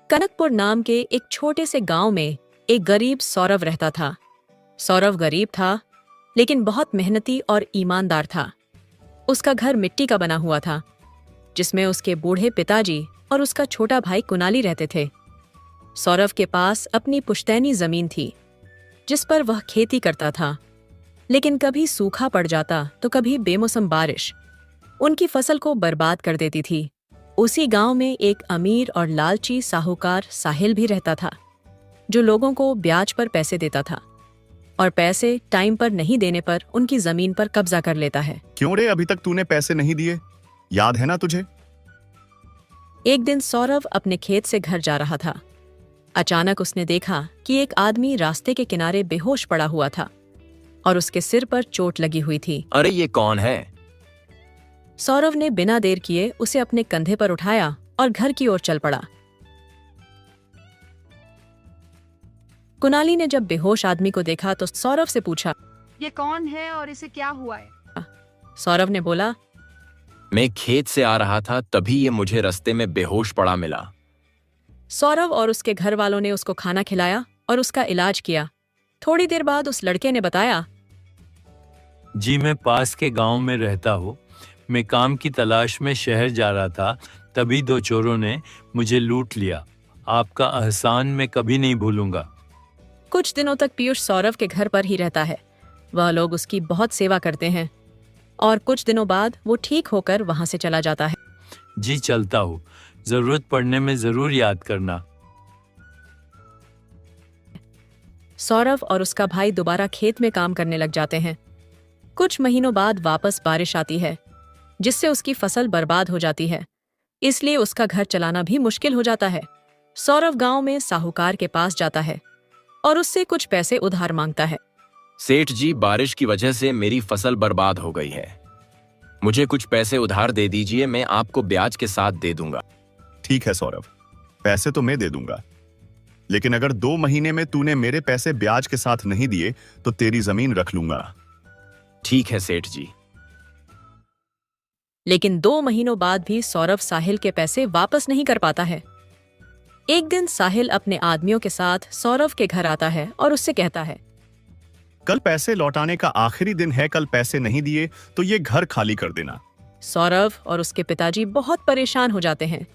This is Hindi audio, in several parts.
कनकपुर नाम के एक छोटे से गांव में एक गरीब सौरभ रहता था। सौरभ गरीब था, लेकिन बहुत मेहनती और ईमानदार था। उसका घर मिट्टी का बना हुआ था, जिसमें उसके बूढ़े पिताजी और उसका छोटा भाई कुणाली रहते थे। सौरभ के पास अपनी पुश्तैनी जमीन थी, जिस पर वह खेती करता था, लेकिन कभी सूखा पड़ जाता तो कभी बेमौसम बारिश उनकी फसल को बर्बाद कर देती थी। उसी गांव में एक अमीर और लालची साहूकार साहिल भी रहता था, जो लोगों को ब्याज पर पैसे देता था और पैसे टाइम पर नहीं देने पर उनकी जमीन पर कब्जा कर लेता है। क्यों रे, अभी तक तूने पैसे नहीं दिए? याद है ना तुझे? एक दिन सौरभ अपने खेत से घर जा रहा था। अचानक उसने देखा कि एक आदमी रास्ते के किनारे बेहोश पड़ा हुआ था और उसके सिर पर चोट लगी हुई थी। अरे ये कौन है? सौरभ ने बिना देर किए उसे अपने कंधे पर उठाया और घर की ओर चल पड़ा। कुणाली ने जब बेहोश आदमी को देखा तो सौरभ से पूछा, ये कौन है और इसे क्या हुआ है? सौरभ ने बोला, मैं खेत से आ रहा था, तभी ये मुझे रास्ते में बेहोश पड़ा मिला। सौरभ और उसके घर वालों ने उसको खाना खिलाया और उसका इलाज किया। थोड़ी देर बाद उस लड़के ने बताया, जी मैं पास के गांव में रहता हूँ। मैं काम की तलाश में शहर जा रहा था, तभी दो चोरों ने मुझे लूट लिया। आपका एहसान मैं कभी नहीं भूलूंगा। कुछ दिनों तक पीयूष सौरभ के घर पर ही रहता है। वह लोग उसकी बहुत सेवा करते हैं और कुछ दिनों बाद वो ठीक होकर वहां से चला जाता है। जी चलता हूँ, जरूरत पड़ने में जरूर याद करना। सौरभ और उसका भाई दोबारा खेत में काम करने लग जाते हैं। कुछ महीनों बाद वापस बारिश आती है, जिससे उसकी फसल बर्बाद हो जाती है। इसलिए उसका घर चलाना भी मुश्किल हो जाता है। सौरभ गांव में साहूकार के पास जाता है और उससे कुछ पैसे उधार मांगता है। सेठ जी, बारिश की वजह से मेरी फसल बर्बाद हो गई है। मुझे कुछ पैसे उधार दे दीजिए, मैं आपको ब्याज के साथ दे दूंगा। ठीक है सौरभ, पैसे तो मैं दे दूंगा, लेकिन अगर 2 महीने में तूने मेरे पैसे ब्याज के साथ नहीं दिए तो तेरी जमीन रख लूंगा। ठीक है सेठ जी। लेकिन 2 महीनों बाद भी सौरभ साहिल के पैसे वापस नहीं कर पाता है। एक दिन साहिल अपने आदमियों के साथ सौरभ के घर आता है और उससे कहता है, कल पैसे लौटाने का आखिरी दिन है, कल पैसे नहीं दिए तो ये घर खाली कर देना। सौरभ और उसके पिताजी बहुत परेशान हो जाते हैं।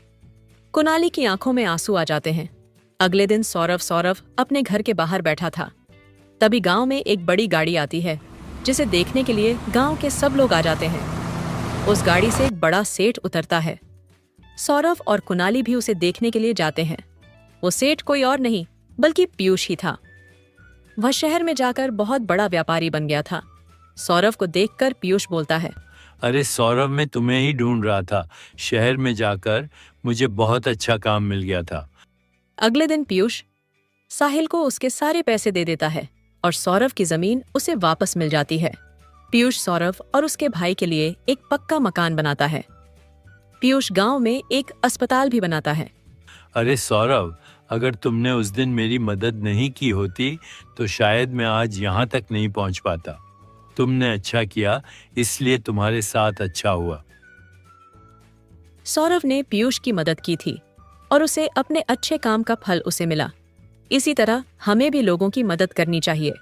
कुणाली की आंखों में आंसू आ जाते हैं। अगले दिन सौरभ अपने घर के बाहर बैठा था। तभी गांव में एक बड़ी गाड़ी आती है, जिसे देखने के लिए गांव के सब लोग आ जाते हैं। उस गाड़ी से एक बड़ा सेठ उतरता है। सौरभ और कुणाली भी उसे देखने के लिए जाते हैं। वो सेठ कोई और नहीं बल्कि पीयूष ही था। वह शहर में जाकर बहुत बड़ा व्यापारी बन गया था। सौरभ को देखकर पीयूष बोलता है, अरे सौरभ, मैं तुम्हें ही ढूंढ रहा था। शहर में जाकर मुझे बहुत अच्छा काम मिल गया था। अगले दिन पीयूष साहिल को उसके सारे पैसे दे देता है और सौरभ की जमीन उसे वापस मिल जाती है। पीयूष सौरभ और उसके भाई के लिए एक पक्का मकान बनाता है। पीयूष गांव में एक अस्पताल भी बनाता है। अरे सौरभ, अगर तुमने उस दिन मेरी मदद नहीं की होती तो शायद मैं आज यहाँ तक नहीं पहुँच पाता। तुमने अच्छा किया, इसलिए तुम्हारे साथ अच्छा हुआ। सौरभ ने पीयूष की मदद की थी और उसे अपने अच्छे काम का फल उसे मिला। इसी तरह हमें भी लोगों की मदद करनी चाहिए।